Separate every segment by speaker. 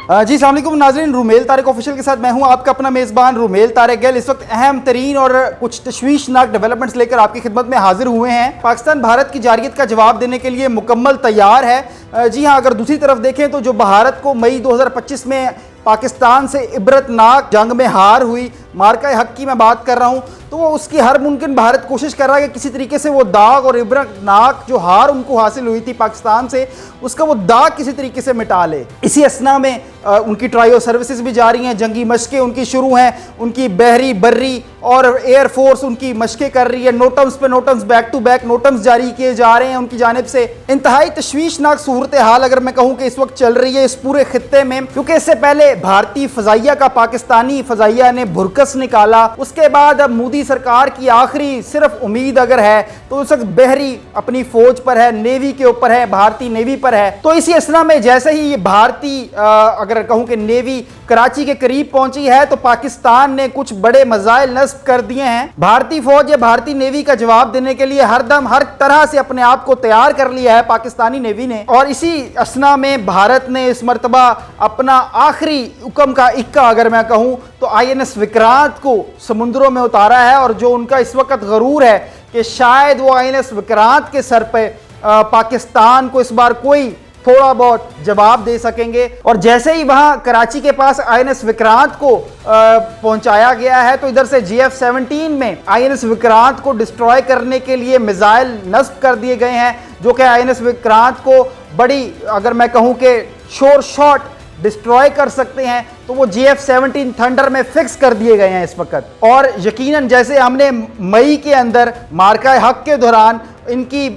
Speaker 1: जी अस्सलाम वालेकुम नाज़रीन, रूमेल तारिक ऑफिशियल के साथ मैं हूं आपका अपना मेज़बान रूमेल तारिक गिल। इस वक्त अहम तरीन और कुछ तशवीशनाक डेवलपमेंट्स लेकर आपकी खिदमत में हाजिर हुए हैं। पाकिस्तान भारत की जारियत का जवाब देने के लिए मुकम्मल तैयार है। जी हाँ, अगर दूसरी तरफ देखें तो जो भारत को मई 2025 में पाकिस्तान से इबरतनाक जंग में हार हुई, मार्का हक की मैं बात कर रहा हूँ, तो वो उसकी हर मुमकिन भारत कोशिश कर रहा है कि किसी तरीके से वो दाग और इबरतनाक जो हार उनको हासिल हुई थी पाकिस्तान से, उसका वो दाग किसी तरीके से मिटा ले। इसी असना में उनकी ट्रायो सर्विसेज भी जारी हैं, जंगी मशकें उनकी शुरू हैं, उनकी बहरी बर्री और एयरफोर्स उनकी मशकें कर रही है। नोटम्स पे नोटम्स, बैक टू बैक नोटम्स जारी किए जा रहे हैं उनकी जानिब से। इंतहाई तशवीशनाक सूरत हाल अगर मैं कहूँ कि इस वक्त चल रही है इस पूरे खित्ते में, क्योंकि इससे पहले भारतीय फजाइया का पाकिस्तानी फजाइया ने भुरकस निकाला। उसके बाद अब मोदी सरकार की आखिरी सिर्फ उम्मीद अगर है तो उस वक्त बहरी अपनी फौज पर है, नेवी के ऊपर है, भारतीय नेवी पर है। तो इसी असना में जैसे ही ये भारतीय अगर कहूँ कि नेवी कराची के करीब पहुंची है तो पाकिस्तान ने कुछ बड़े मजाइल नस्ब कर दिए हैं। भारतीय फौज या भारतीय नेवी का जवाब देने के लिए हरदम हर तरह से अपने आप को तैयार कर लिया है पाकिस्तानी नेवी ने। और इसी असना में भारत ने इस मर्तबा अपना आखिरी हुक्म का इक्का अगर मैं कहूं तो INS विक्रांत को समुद्रों में उतारा है। और जो उनका इस वक्त गरूर है कि शायद वो INS विक्रांत के सर पे पाकिस्तान को इस बार कोई थोड़ा बहुत जवाब दे सकेंगे। और जैसे ही वहां कराची के पास INS विक्रांत को पहुंचाया गया है तो इधर से GF-17 में INS विक्रांत को डिस्ट्रॉय करने के लिए मिसाइल नस्ब कर दिए गए हैं, जो कि INS विक्रांत को बड़ी अगर मैं कहूं कि शोर शॉट डिस्ट्रॉय कर सकते हैं। तो वो GF-17 थंडर में फिक्स कर दिए गए हैं इस वक्त। और यकीनन जैसे हमने मई के अंदर मार्का हक के दौरान इनकी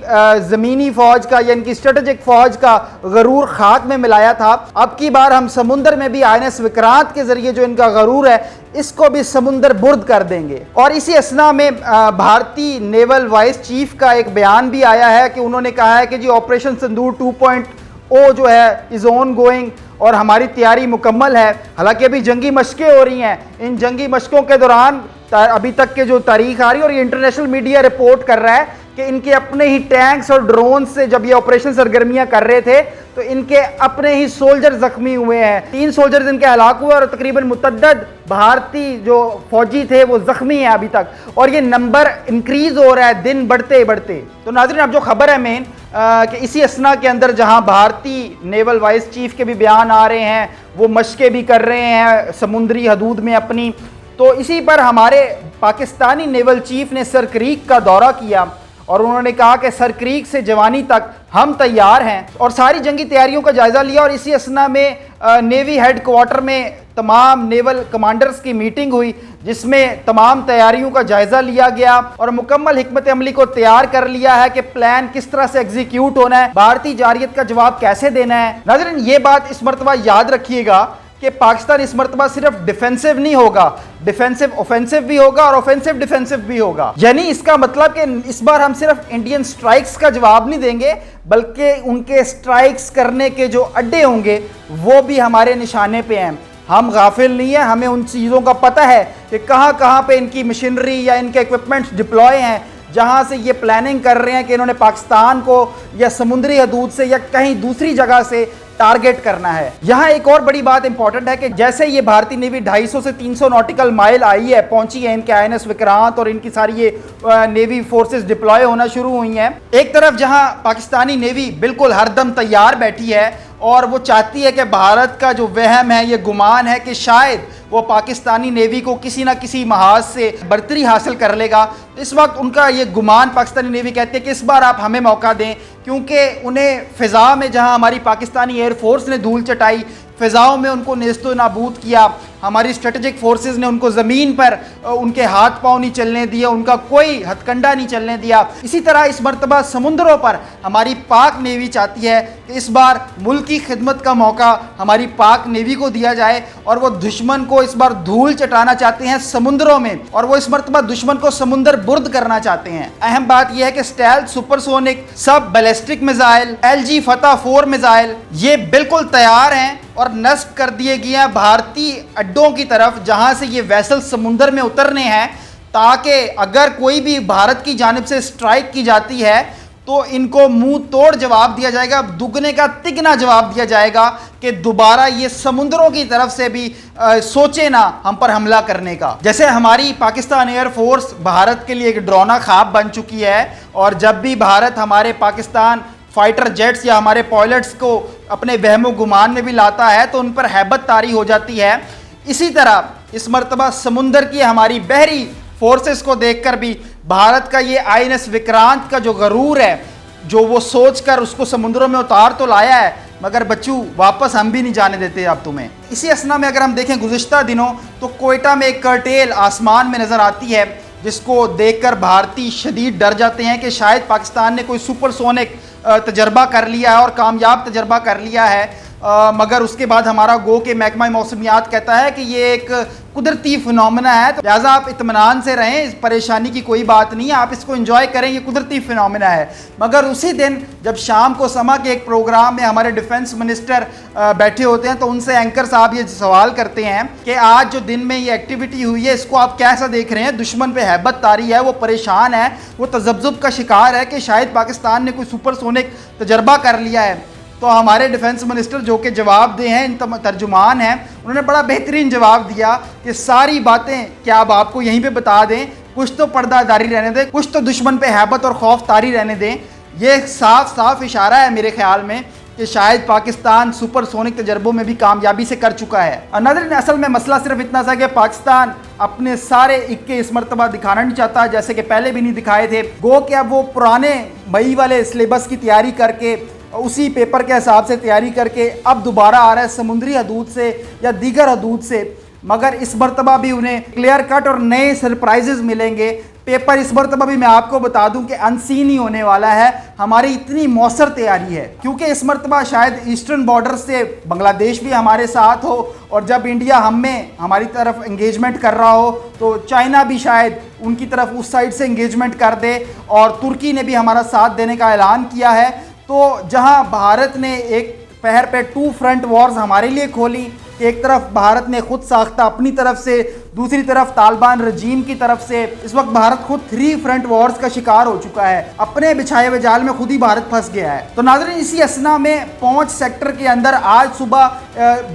Speaker 1: ज़मीनी फ़ौज का या इनकी स्ट्रेटेजिक फ़ौज का गरूर खाक में मिलाया था, अब की बार हम समुंदर में भी INS विक्रांत के ज़रिए जो इनका गरूर है इसको भी समुंदर बुर्द कर देंगे। और इसी असना में भारतीय नेवल वाइस चीफ का एक बयान भी आया है कि उन्होंने कहा है कि जी ऑपरेशन सिंदूर 2.0 जो है इज़ ऑन गोइंग और हमारी तैयारी मुकम्मल है। हालांकि अभी जंगी मशकें हो रही हैं, इन जंगी मशकों के दौरान अभी तक के जो तारीख आ रही है और ये इंटरनेशनल मीडिया रिपोर्ट कर रहा है कि इनके अपने ही टैंक्स और ड्रोन से जब ये ऑपरेशन सरगर्मियां कर रहे थे तो इनके अपने ही सोल्जर जख्मी हुए हैं। 3 सोल्जर्स इनके हलाक हुए और तकरीबन मुतद्दद भारतीय जो फौजी थे वो जख्मी हैं अभी तक, और ये नंबर इंक्रीज हो रहा है दिन बढ़ते बढ़ते। तो नाज़रीन, अब जो खबर है मेन कि इसी असना के अंदर जहां भारतीय नेवल वाइस चीफ के भी बयान आ रहे हैं, वो मशकें भी कर रहे हैं समुद्री हदूद में अपनी, तो इसी पर हमारे पाकिस्तानी नेवल चीफ ने सर क्रीक का दौरा किया और उन्होंने कहा कि सर क्रीक से जवानी तक हम तैयार हैं और सारी जंगी तैयारियों का जायजा लिया। और इसी असना में नेवी हेड क्वार्टर में तमाम नेवल कमांडर्स की मीटिंग हुई जिसमें तमाम तैयारियों का जायजा लिया गया और मुकम्मल हिकमत अमली को तैयार कर लिया है कि प्लान किस तरह से एग्जीक्यूट होना है, भारतीय जारियत का जवाब कैसे देना है। नाज़रीन, ये बात इस मरतबा याद रखिएगा कि पाकिस्तान इस मरतबा सिर्फ डिफेंसिव नहीं होगा, डिफेंसिव ऑफेंसिव भी होगा और ऑफेंसिव डिफेंसिव भी होगा। यानी इसका मतलब कि इस बार हम सिर्फ इंडियन स्ट्राइक्स का जवाब नहीं देंगे, बल्कि उनके स्ट्राइक्स करने के जो अड्डे होंगे वो भी हमारे निशाने पे हैं। हम गाफिल नहीं है, हमें उन चीज़ों का पता है कि कहाँ कहाँ पे इनकी मशीनरी या इनके इक्विपमेंट्स डिप्लॉय हैं, जहाँ से ये प्लानिंग कर रहे हैं कि इन्होंने पाकिस्तान को या समुद्री हदूद से या कहीं दूसरी जगह से टारगेट करना है। यहाँ एक और बड़ी बात इंपॉर्टेंट है कि जैसे ये भारतीय नेवी 250 से 300 नॉटिकल माइल आई है, पहुंची है इनके INS विक्रांत और इनकी सारी ये नेवी फोर्सेस डिप्लॉय होना शुरू हुई हैं, एक तरफ जहां पाकिस्तानी नेवी बिल्कुल हरदम तैयार बैठी है और वो चाहती है कि भारत का जो वहम है, ये गुमान है कि शायद वो पाकिस्तानी नेवी को किसी ना किसी महाज से बर्तरी हासिल कर लेगा। तो इस वक्त उनका ये गुमान पाकिस्तानी नेवी कहती है कि इस बार आप हमें मौका दें, क्योंकि उन्हें फ़िज़ा में जहां हमारी पाकिस्तानी एयरफोर्स ने धूल चटाई, फ़िज़ाओं में उनको नेस्तो नाबूद किया, हमारी स्ट्रेटेजिक फोर्सेस ने उनको ज़मीन पर उनके हाथ पांव नहीं चलने दिया, उनका कोई हथकंडा नहीं चलने दिया। इसी तरह इस मरतबा समुद्रों पर हमारी पाक नेवी चाहती है कि इस बार मुल्क की खिदमत का मौका हमारी पाक नेवी को दिया जाए और वो दुश्मन को इस बार धूल चटाना चाहते हैं समुद्रों में, और वो इस मरतबा दुश्मन को समुंदर बुर्द करना चाहते हैं। अहम बात यह है कि स्टेल्थ सुपरसोनिक सब बैलिस्टिक मिसाइल LG फतह 4 मिसाइल ये बिल्कुल तैयार हैं और नस्ब कर दिए गए हैं भारतीय अड्डों की तरफ, जहां से ये वेसल समुंदर में उतरने हैं, ताकि अगर कोई भी भारत की जानिब से स्ट्राइक की जाती है तो तो इनको मुंह तोड़ जवाब दिया जाएगा, दुगने का तिगना जवाब दिया जाएगा कि दोबारा ये समुद्रों की तरफ से भी सोचे ना हम पर हमला करने का। जैसे हमारी पाकिस्तान एयरफोर्स भारत के लिए एक डरावना ख्वाब बन चुकी है, और जब भी भारत हमारे पाकिस्तान फाइटर जेट्स या हमारे पायलट्स को अपने वहमो गुमान में भी लाता है तो उन पर हैबत तारी हो जाती है। इसी तरह इस मर्तबा समुंदर की हमारी बहरी फोर्सेस को देखकर भी भारत का ये INS विक्रांत का जो गरूर है, जो वो सोचकर उसको समुद्रों में उतार तो लाया है, मगर बच्चू वापस हम भी नहीं जाने देते अब तुम्हें। इसी असना में अगर हम देखें गुज़िश्ता दिनों तो कोयटा में एक कर्टेल आसमान में नज़र आती है, जिसको देखकर भारतीय शदीद डर जाते हैं कि शायद पाकिस्तान ने कोई सुपरसोनिक तजर्बा कर लिया है और कामयाब तजर्बा कर लिया है। मगर उसके बाद हमारा गो के महकमा मौसमियात कहता है कि ये एक कुदरती फिनोमेना है, तो लिहाजा आप इत्मीनान से रहें, इस परेशानी की कोई बात नहीं है, आप इसको एंजॉय करें, ये कुदरती फिनोमेना है। मगर उसी दिन जब शाम को समा के एक प्रोग्राम में हमारे डिफेंस मिनिस्टर बैठे होते हैं तो उनसे एंकर साहब ये सवाल करते हैं कि आज जो दिन में ये एक्टिविटी हुई है इसको आप कैसा देख रहे हैं। दुश्मन पे हैबत तारी है, वो परेशान है, वो तजब्जुब का शिकार है कि शायद पाकिस्तान ने कोई सुपरसोनिक तजर्बा कर लिया है। तो हमारे डिफेंस मिनिस्टर जो कि जवाब दे हैं, इन तर्जुमान हैं, उन्होंने बड़ा बेहतरीन जवाब दिया कि सारी बातें क्या अब आपको यहीं पे बता दें, कुछ तो पर्दादारी रहने दें, कुछ तो दुश्मन पे हैबत और खौफ तारी रहने दें। ये साफ साफ इशारा है मेरे ख्याल में कि शायद पाकिस्तान सुपरसोनिक तजर्बों में भी कामयाबी से कर चुका है। नाज़रीन, असल में मसला सिर्फ इतना सा कि पाकिस्तान अपने सारे इक्के इस मरतबा दिखाना नहीं चाहता, जैसे कि पहले भी नहीं दिखाए थे। गो कि अब वो पुराने मई वाले सिलेबस की तैयारी करके उसी पेपर के हिसाब से तैयारी करके अब दोबारा आ रहा है समुद्री हदूद से या दीगर हदूद से, मगर इस मरतबा भी उन्हें क्लियर कट और नए सरप्राइजेस मिलेंगे। पेपर इस मरतबा भी मैं आपको बता दूं कि अनसीन ही होने वाला है। हमारी इतनी मौसर तैयारी है क्योंकि इस मरतबा शायद ईस्टर्न बॉर्डर से बांग्लादेश भी हमारे साथ हो, और जब इंडिया हमारी तरफ एंगेजमेंट कर रहा हो तो चाइना भी शायद उनकी तरफ उस साइड से एंगेजमेंट कर दे, और तुर्की ने भी हमारा साथ देने का ऐलान किया है। तो जहां भारत ने एक पहर पे 2 फ्रंट वॉर्स हमारे लिए खोली, एक तरफ भारत ने खुद साख्ता अपनी तरफ से, दूसरी तरफ तालिबान रजीम की तरफ से, इस वक्त भारत खुद 3 फ्रंट वॉर्स का शिकार हो चुका है। अपने बिछाए हुए जाल में खुद ही भारत फंस गया है। तो नाज़रीन, इसी असना में 5 सेक्टर के अंदर आज सुबह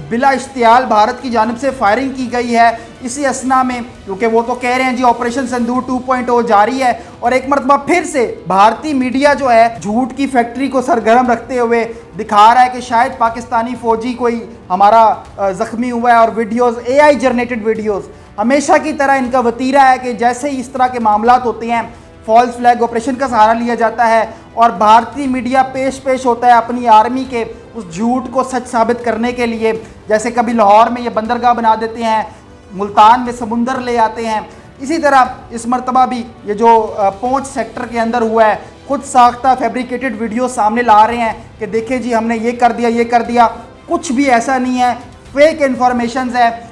Speaker 1: बिला इश्तियाल भारत की जानिब से फायरिंग की गई है। इसी असना में क्योंकि वो तो कह रहे हैं जी ऑपरेशन सिंदूर 2.0 जारी है, और एक मरतबा फिर से भारतीय मीडिया जो है झूठ की फैक्ट्री को सरगर्म रखते हुए दिखा रहा है कि शायद पाकिस्तानी फौजी कोई हमारा ज़ख्मी हुआ है, और वीडियोज़ AI जनरेटेड वीडियोज़ हमेशा की तरह इनका वतीरा है कि जैसे ही इस तरह के मामलात होते हैं फॉल्स फ्लैग ऑपरेशन का सहारा लिया जाता है, और भारतीय मीडिया पेश होता है अपनी आर्मी के उस झूठ को सच साबित करने के लिए। जैसे कभी लाहौर में ये बंदरगाह बना देते हैं, मुल्तान में समुंदर ले आते हैं। इसी तरह इस मरतबा भी ये जो 5 सेक्टर के अंदर हुआ है, खुद साख्ता फैब्रिकेटेड वीडियो सामने ला रहे हैं कि देखिए जी हमने ये कर दिया, ये कर दिया। कुछ भी ऐसा नहीं है, फेक इन्फॉर्मेशन है।